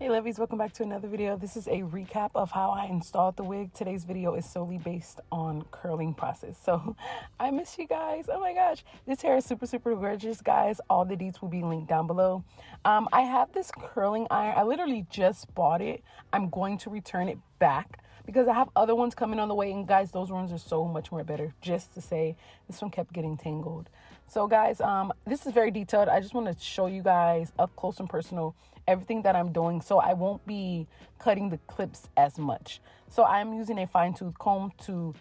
Hey Lovies, welcome back to another video. This is a recap of how I installed the wig. Today's video is solely based on curling process. So I miss you guys. Oh my gosh. This hair is super gorgeous, guys. All the deets will be linked down below. I have this curling iron. I literally just bought it. I'm going to return it back because I have other ones coming on the way, and guys, those ones are so much more better. Just to say, this one kept getting tangled. So guys, this is very detailed. I just want to show you guys up close and personal everything that I'm doing, so I won't be cutting the clips as much. So I'm using a fine-tooth comb to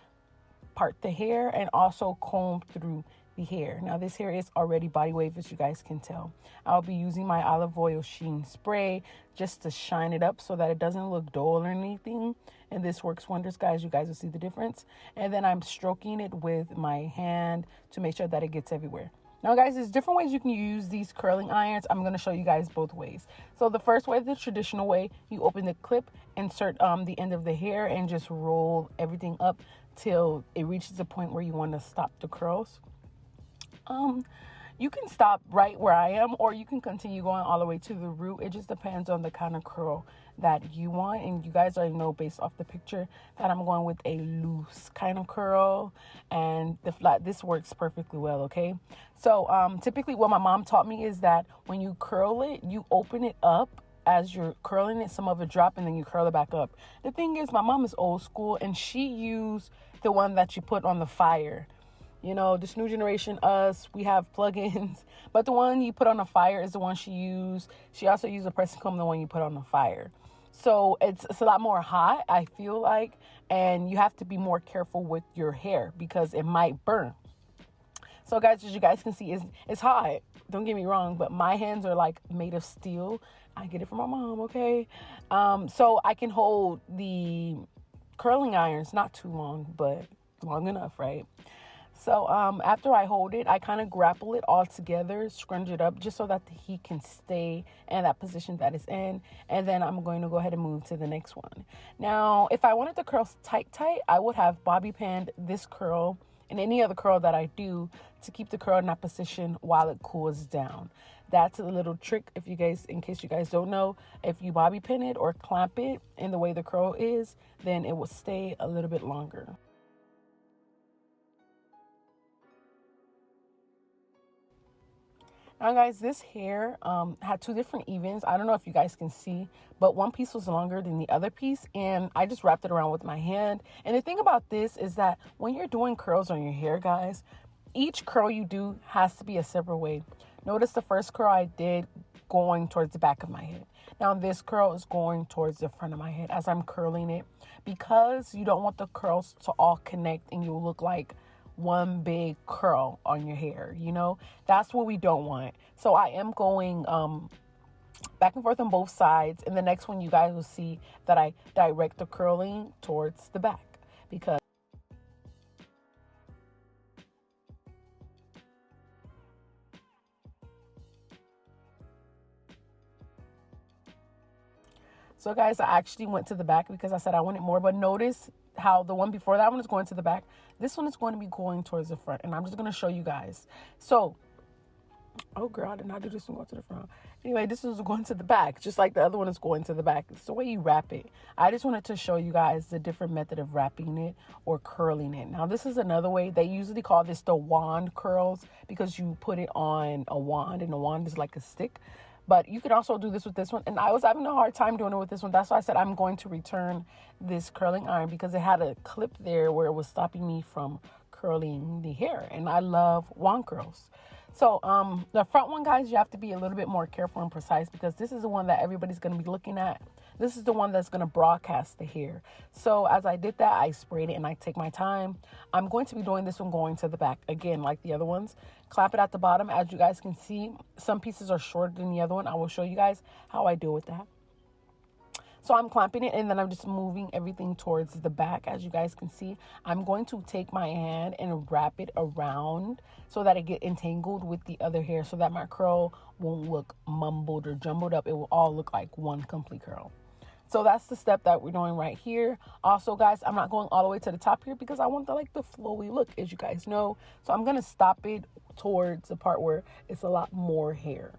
part the hair and also comb through the hair. Now this hair is already body wave, as you guys can tell. I'll be using my olive oil sheen spray just to shine it up so that it doesn't look dull or anything, and this works wonders, guys. You guys will see the difference. And then I'm stroking it with my hand to make sure that it gets everywhere. Now guys, there's different ways you can use these curling irons. I'm going to show you guys both ways. So the first way, the traditional way, you open the clip, insert the end of the hair, and just roll everything up till it reaches a point where you want to stop the curls. You can stop right where I am, or you can continue going all the way to the root. It just depends on the kind of curl that you want. And you guys already know based off the picture that I'm going with a loose kind of curl, and the flat, this works perfectly well. Okay. So, typically what my mom taught me is that when you curl it, you open it up as you're curling it, some of it drop, and then you curl it back up. The thing is, my mom is old school, and she used the one that you put on the fire. You know, this new generation, us, we have plugins, but the one you put on the fire is the one she used. She also used a pressing comb, the one you put on the fire. So it's a lot more hot, I feel like, and you have to be more careful with your hair because it might burn. So guys, as you guys can see, it's hot. Don't get me wrong, but my hands are like made of steel. I get it from my mom, okay? So I can hold the curling irons, not too long, but long enough, right? So after I hold it, I kind of grapple it all together, scrunch it up just so that the heat can stay in that position that it's in. And then I'm going to go ahead and move to the next one. Now, if I wanted the curls tight, I would have bobby pinned this curl and any other curl that I do to keep the curl in that position while it cools down. That's a little trick if you guys, in case you guys don't know, if you bobby pin it or clamp it in the way the curl is, then it will stay a little bit longer. Now guys, this hair had two different evens. I don't know if you guys can see, but one piece was longer than the other piece, and I just wrapped it around with my hand. And the thing about this is that when you're doing curls on your hair, guys, each curl you do has to be a separate way. Notice the first curl I did going towards the back of my head. Now this curl is going towards the front of my head as I'm curling it, because you don't want the curls to all connect and you look like one big curl on your hair. You know, that's what we don't want. So I am going back and forth on both sides, and the next one you guys will see that I direct the curling towards the back, because so guys, I actually went to the back because I said I wanted more, but notice how the one before that one is going to the back. This one is going to be going towards the front, and I'm just going to show you guys. So, oh girl, I did not do this one going to the front. Anyway, this is going to the back, just like the other one is going to the back. It's the way you wrap it. I just wanted to show you guys the different method of wrapping it or curling it. Now, this is another way. They usually call this the wand curls because you put it on a wand, and the wand is like a stick. But you can also do this with this one. And I was having a hard time doing it with this one. That's why I said I'm going to return this curling iron, because it had a clip there where it was stopping me from curling the hair. And I love wand curls. So the front one, guys, you have to be a little bit more careful and precise, because this is the one that everybody's going to be looking at. This is the one that's going to broadcast the hair. So as I did that, I sprayed it and I take my time. I'm going to be doing this one going to the back. Again, like the other ones, clap it at the bottom. As you guys can see, some pieces are shorter than the other one. I will show you guys how I deal with that. So I'm clamping it, and then I'm just moving everything towards the back. As you guys can see, I'm going to take my hand and wrap it around so that it get entangled with the other hair, so that my curl won't look mumbled or jumbled up. It will all look like one complete curl. So that's the step that we're doing right here. Also, guys, I'm not going all the way to the top here because I want the flowy look, as you guys know. So I'm going to stop it towards the part where it's a lot more hair.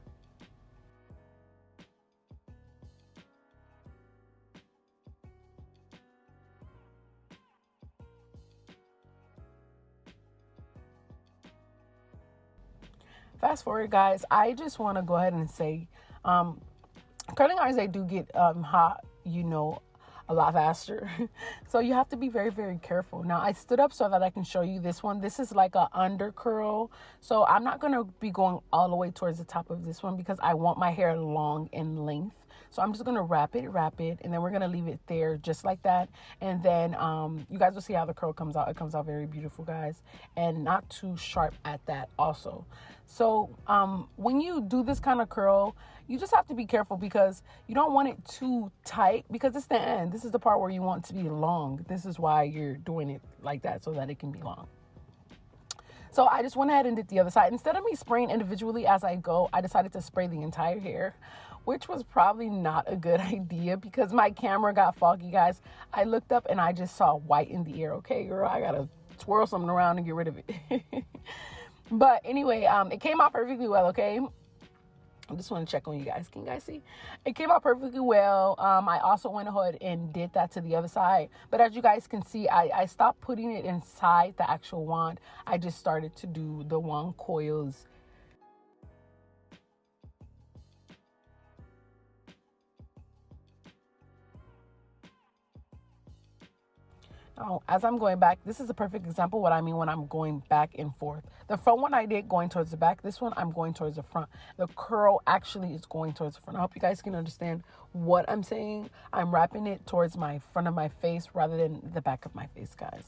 fast forward, guys, I just want to go ahead and say, curling irons, they do get hot, you know, a lot faster. So you have to be very, very careful. Now, I stood up so that I can show you this one. This is like a under curl. So I'm not going to be going all the way towards the top of this one because I want my hair long in length. So I'm just going to wrap it, and then we're going to leave it there just like that. And then you guys will see how the curl comes out. It comes out very beautiful, guys, and not too sharp at that also. So when you do this kind of curl, you just have to be careful because you don't want it too tight because it's the end. This is the part where you want it to be long. This is why you're doing it like that, so that it can be long. So I just went ahead and did the other side. Instead of me spraying individually as I go, I decided to spray the entire hair, which was probably not a good idea because my camera got foggy, guys. I looked up and I just saw white in the air. Okay, girl, I gotta twirl something around and get rid of it. But anyway, it came out perfectly well, okay? I just want to check on you guys. Can you guys see? It came out perfectly well. I also went ahead and did that to the other side. But as you guys can see, I stopped putting it inside the actual wand. I just started to do the wand coils. Oh, as I'm going back, this is a perfect example of what I mean when I'm going back and forth. The front one I did going towards the back. This one I'm going towards the front. The curl actually is going towards the front. I hope you guys can understand what I'm saying. I'm wrapping it towards my front of my face rather than the back of my face, guys.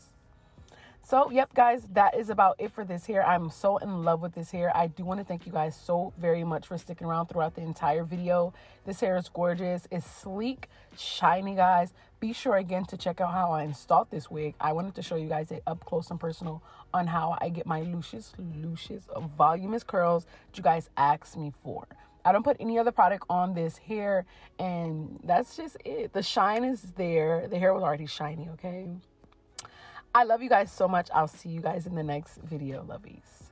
So, yep, guys, that is about it for this hair. I'm so in love with this hair. I do want to thank you guys so very much for sticking around throughout the entire video. This hair is gorgeous. It's sleek, shiny, guys. Be sure, again, to check out how I installed this wig. I wanted to show you guys it up close and personal on how I get my luscious, voluminous curls that you guys asked me for. I don't put any other product on this hair, and that's just it. The shine is there. The hair was already shiny, okay? I love you guys so much. I'll see you guys in the next video, lovies.